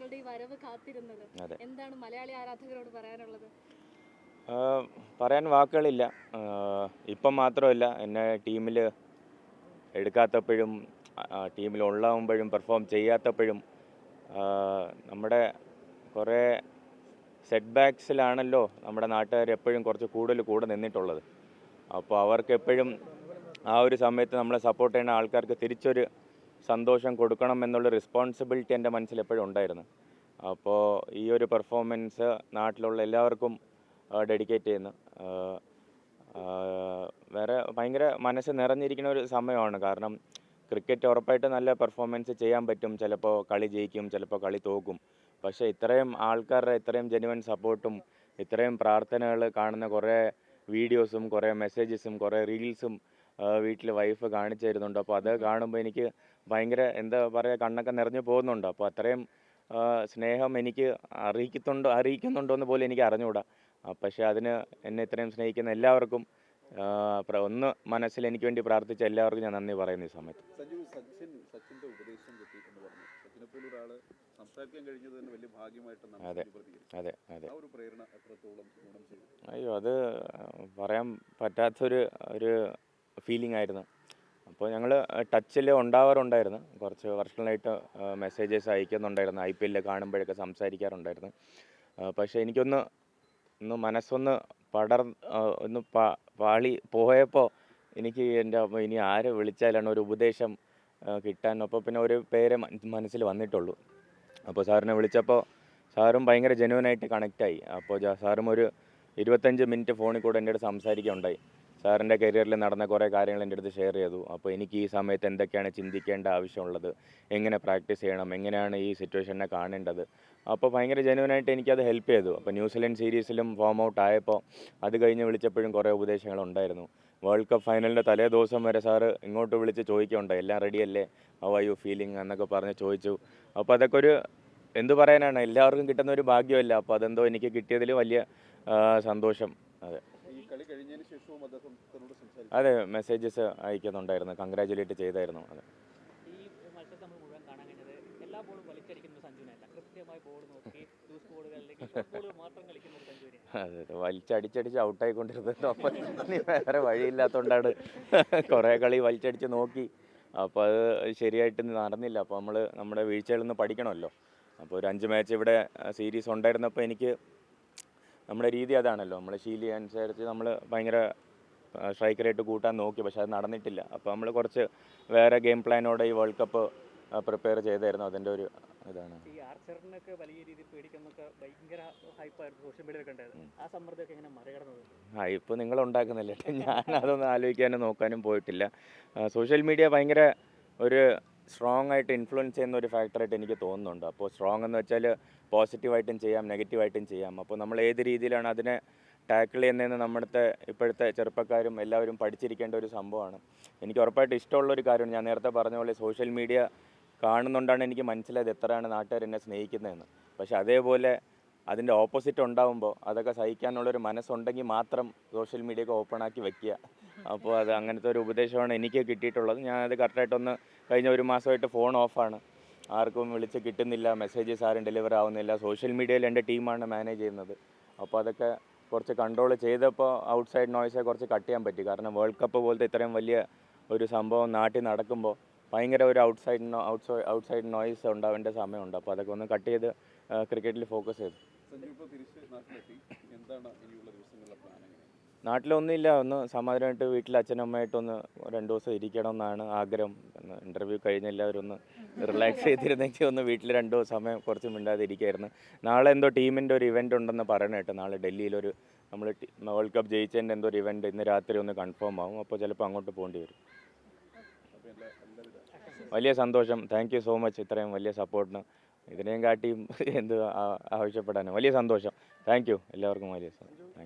താങ്കളുടെ ഈ വരവ് കാത്തിരുന്നത്. എന്താണ് മലയാളി ആരാധകരോട് പറയാനുള്ളത്? പറയാൻ വാക്കുകളില്ല. ഇപ്പം മാത്രമല്ല, എന്നെ ടീമിൽ എടുക്കാത്തപ്പോഴും ടീമിൽ ഉള്ളാകുമ്പോഴും പെർഫോം ചെയ്യാത്തപ്പോഴും നമ്മുടെ കുറേ സെറ്റ് ബാക്സിലാണല്ലോ നമ്മുടെ നാട്ടുകാർ എപ്പോഴും കുറച്ച് കൂടുതൽ കൂടെ നിന്നിട്ടുള്ളത്. അപ്പോൾ അവർക്ക് എപ്പോഴും ആ ഒരു സമയത്ത് നമ്മളെ സപ്പോർട്ട് ചെയ്യുന്ന ആൾക്കാർക്ക് തിരിച്ചൊരു സന്തോഷം കൊടുക്കണം എന്നുള്ള റെസ്പോൺസിബിലിറ്റി എൻ്റെ മനസ്സിൽ എപ്പോഴും ഉണ്ടായിരുന്നു. അപ്പോൾ ഈ ഒരു പെർഫോമൻസ് നാട്ടിലുള്ള എല്ലാവർക്കും ഡെഡിക്കേറ്റ് ചെയ്യുന്നു. വേറെ ഭയങ്കര മനസ്സ് നിറഞ്ഞിരിക്കുന്ന ഒരു സമയമാണ്. കാരണം ക്രിക്കറ്റ് ഉറപ്പായിട്ട് നല്ല പെർഫോമൻസ് ചെയ്യാൻ പറ്റും. ചിലപ്പോൾ കളി ജയിക്കും, ചിലപ്പോൾ കളി തോക്കും. പക്ഷേ ഇത്രയും ആൾക്കാരുടെ ഇത്രയും ജെന്യുവൻ സപ്പോർട്ടും ഇത്രയും പ്രാർത്ഥനകൾ കാണുന്ന കുറേ വീഡിയോസും കുറേ മെസ്സേജസും കുറേ റീൽസും വീട്ടിൽ വൈഫ് കാണിച്ചു തരുന്നുണ്ട്. അപ്പോൾ അത് കാണുമ്പോൾ എനിക്ക് ഭയങ്കര എന്താ പറയുക, കണ്ണൊക്കെ നിറഞ്ഞു പോകുന്നുണ്ട്. അപ്പോൾ അത്രയും സ്നേഹം എനിക്ക് അറിയിക്കുന്നുണ്ടോ എന്ന് പോലും എനിക്ക് അറിഞ്ഞുകൂടാ. പക്ഷേ അതിന് എന്നെ ഇത്രയും സ്നേഹിക്കുന്ന എല്ലാവർക്കും ഒന്ന് മനസ്സിൽ എനിക്ക് വേണ്ടി പ്രാർത്ഥിച്ച എല്ലാവർക്കും ഞാൻ നന്ദി പറയുന്നു ഈ സമയത്ത്. സച്ചിന്റെ ഉപദേശം കിട്ടി എന്ന് പറഞ്ഞു. സച്ചിനെ പോലെ ഒരാൾ സംസാരിക്കാൻ കഴിഞ്ഞത് തന്നെ വലിയ ഭാഗ്യമായിട്ടാണ്. അതെ അതെ അതെ. ആ ഒരു പ്രേരണ എത്രത്തോളം ഗുണം ചെയ്തു? അയ്യോ, അത് പറയാൻ പറ്റാത്തൊരു ഫീലിംഗ് ആയിരുന്നു. അപ്പോൾ ഞങ്ങൾ ടച്ചിൽ ഉണ്ടാവാറുണ്ടായിരുന്നു. കുറച്ച് വർഷങ്ങളായിട്ട് മെസ്സേജസ് അയക്കുന്നുണ്ടായിരുന്നു. IPL കാണുമ്പോഴൊക്കെ സംസാരിക്കാറുണ്ടായിരുന്നു. പക്ഷേ എനിക്കൊന്ന് മനസ്സൊന്ന് ഒന്ന് പാളി പോയപ്പോൾ എനിക്ക് എൻ്റെ ഇനി ആരെ വിളിച്ചാലാണ് ഒരു ഉപദേശം കിട്ടാൻ. അപ്പോൾ പിന്നെ ഒരു പേര് മനസ്സിൽ വന്നിട്ടുള്ളൂ. അപ്പോൾ സാറിനെ വിളിച്ചപ്പോൾ സാറും ഭയങ്കര ജെന്യുവനായിട്ട് കണക്റ്റായി. അപ്പോൾ സാറും ഒരു 25 മിനിറ്റ് ഫോണിൽ കൂടെ എൻ്റെ അടുത്ത് സംസാരിക്കുകയുണ്ടായി. സാറിൻ്റെ കരിയറിൽ നടന്ന കുറേ കാര്യങ്ങൾ എൻ്റെ അടുത്ത് ഷെയർ ചെയ്തു. അപ്പോൾ എനിക്ക് ഈ സമയത്ത് എന്തൊക്കെയാണ് ചിന്തിക്കേണ്ട ആവശ്യമുള്ളത്, എങ്ങനെ പ്രാക്ടീസ് ചെയ്യണം, എങ്ങനെയാണ് ഈ സിറ്റുവേഷനെ കാണേണ്ടത്. അപ്പോൾ ഭയങ്കര ജെന്യുവനായിട്ട് എനിക്കത് ഹെൽപ്പ് ചെയ്തു. അപ്പോൾ ന്യൂസിലൻഡ് സീരീസിലും ഫോം ഔട്ട് ആയപ്പോൾ അത് കഴിഞ്ഞ് വിളിച്ചപ്പോഴും കുറേ ഉപദേശങ്ങളുണ്ടായിരുന്നു. വേൾഡ് കപ്പ് ഫൈനലിൻ്റെ തലേ ദിവസം വരെ സാറ് ഇങ്ങോട്ട് വിളിച്ച് ചോദിക്കുകയുണ്ടായി, എല്ലാം റെഡിയല്ലേ, ഹൗ ആർ യു ഫീലിംഗ് എന്നൊക്കെ പറഞ്ഞ് ചോദിച്ചു. അപ്പോൾ അതൊക്കെ ഒരു എന്തു പറയാനാണ്, എല്ലാവർക്കും കിട്ടുന്ന ഒരു ഭാഗ്യമല്ല. അപ്പോൾ അതെന്തോ എനിക്ക് കിട്ടിയതിൽ വലിയ സന്തോഷം. അതെ, മെസ്സേജസ് അയക്കുന്നുണ്ടായിരുന്നു, കൺഗ്രാജുലേറ്റ് ചെയ്തായിരുന്നു. അതെ, അതെ വലിച്ചടിച്ചടിച്ച് ഔട്ടായിക്കൊണ്ടിരുന്നത്. അപ്പോൾ വേറെ വഴിയില്ലാത്തതുകൊണ്ടാണ് കുറേ കളി വലിച്ചടിച്ച് നോക്കി. അപ്പോൾ അത് ശരിയായിട്ട് നടന്നില്ല. അപ്പോൾ നമ്മുടെ വീഴ്ചകളിൽ നിന്ന് പഠിക്കണമല്ലോ. അപ്പോൾ ഒരു 5 മാച്ച് ഇവിടെ സീരീസ് ഉണ്ടായിരുന്നപ്പോൾ എനിക്ക് നമ്മുടെ രീതി അതാണല്ലോ, നമ്മുടെ ശീലി അനുസരിച്ച് നമ്മൾ ഭയങ്കര സ്ട്രൈക്ക് റേറ്റ് കൂട്ടാൻ നോക്കി. പക്ഷെ അത് നടന്നിട്ടില്ല. അപ്പോൾ നമ്മൾ കുറച്ച് വേറെ ഗെയിം പ്ലാനോടെ ഈ വേൾഡ് കപ്പ് പ്രിപ്പയർ ചെയ്തായിരുന്നു. അതിൻ്റെ ഒരു ഇതാണ്. ഹൈപ്പ് നിങ്ങൾ ഉണ്ടാക്കുന്നില്ലേ, ഞാൻ അതൊന്നും ആലോചിക്കാനും നോക്കാനും പോയിട്ടില്ല. സോഷ്യൽ മീഡിയ ഭയങ്കര ഒരു സ്ട്രോങ് ആയിട്ട് ഇൻഫ്ലുവൻസ് ചെയ്യുന്ന ഒരു ഫാക്ടറായിട്ട് എനിക്ക് തോന്നുന്നുണ്ട്. അപ്പോൾ സ്ട്രോങ് എന്ന് വെച്ചാൽ പോസിറ്റീവായിട്ടും ചെയ്യാം, നെഗറ്റീവായിട്ടും ചെയ്യാം. അപ്പോൾ നമ്മൾ ഏത് രീതിയിലാണ് അതിനെ ടാക്കിൾ ചെയ്യുന്നതെന്ന് നമ്മുടെ ഇപ്പോഴത്തെ ചെറുപ്പക്കാരും എല്ലാവരും പഠിച്ചിരിക്കേണ്ട ഒരു സംഭവമാണ്. എനിക്ക് ഉറപ്പായിട്ട് ഇഷ്ടമുള്ളൊരു കാര്യമാണ്. ഞാൻ നേരത്തെ പറഞ്ഞ പോലെ സോഷ്യൽ മീഡിയ കാണുന്നുകൊണ്ടാണ് എനിക്ക് മനസ്സിലായത് എത്രയാണ് നാട്ടുകാർ എന്നെ സ്നേഹിക്കുന്നതെന്ന്. പക്ഷെ അതേപോലെ അതിൻ്റെ ഓപ്പോസിറ്റ് ഉണ്ടാകുമ്പോൾ അതൊക്കെ സഹിക്കാനുള്ളൊരു മനസ്സുണ്ടെങ്കിൽ മാത്രം സോഷ്യൽ മീഡിയയൊക്കെ ഓപ്പണാക്കി വയ്ക്കുക. അപ്പോൾ അത് അങ്ങനത്തെ ഒരു ഉപദേശമാണ് എനിക്ക് കിട്ടിയിട്ടുള്ളത്. ഞാനത് കറക്റ്റായിട്ടൊന്ന് കഴിഞ്ഞ 1 മാസമായിട്ട് ഫോൺ ഓഫാണ്. ആർക്കും വിളിച്ച് കിട്ടുന്നില്ല, മെസ്സേജസ് ആരും ഡെലിവർ ആവുന്നില്ല. സോഷ്യൽ മീഡിയയിൽ എൻ്റെ ടീമാണ് മാനേജ് ചെയ്യുന്നത്. അപ്പോൾ അതൊക്കെ കുറച്ച് കൺട്രോൾ ചെയ്തപ്പോൾ ഔട്ട്സൈഡ് നോയ്സെ കുറച്ച് കട്ട് ചെയ്യാൻ പറ്റി. കാരണം വേൾഡ് കപ്പ് പോലത്തെ ഇത്രയും വലിയ ഒരു സംഭവം നാട്ടിൽ നടക്കുമ്പോൾ ഭയങ്കര ഒരു ഔട്ട്സൈഡ് നോയ്സ് ഉണ്ടാവേണ്ട സമയമുണ്ട്. അപ്പോൾ അതൊക്കെ ഒന്ന് കട്ട് ചെയ്ത് ക്രിക്കറ്റിൽ ഫോക്കസ് ചെയ്തു. നാട്ടിലൊന്നുമില്ല, ഒന്ന് സമാധാനമായിട്ട് വീട്ടിൽ അച്ഛനമ്മയായിട്ടൊന്ന് 2 ദിവസം ഇരിക്കണം എന്നാണ് ആഗ്രഹം. ഇൻ്റർവ്യൂ കഴിഞ്ഞ് എല്ലാവരും ഒന്ന് റിലാക്സ് ചെയ്തിരുന്നെങ്കിൽ ഒന്ന് വീട്ടിൽ 2 ദിവസം സമയം കുറച്ച് മിണ്ടാതെ ഇരിക്കുമായിരുന്നു. നാളെ എന്തോ ടീമിൻ്റെ ഒരു ഇവൻ്റ് ഉണ്ടെന്ന് പറയണ കേട്ടോ. നാളെ ഡൽഹിയിലൊരു നമ്മൾ വേൾഡ് കപ്പ് ജയിച്ചതിൻ്റെ എന്തോ ഒരു ഇവൻ്റ് ഇന്ന് രാത്രി ഒന്ന് കൺഫേം ആവും. അപ്പോൾ ചിലപ്പോൾ അങ്ങോട്ട് പോകേണ്ടി വരും. വലിയ സന്തോഷം. താങ്ക് യു സോ മച്ച് ഇത്രയും വലിയ സപ്പോർട്ടിന്. ഇതിനെയും കാട്ടിയും എന്ത് ആവശ്യപ്പെടാനും വലിയ സന്തോഷം. താങ്ക് യു എല്ലാവർക്കും. വലിയ സന്തോഷം.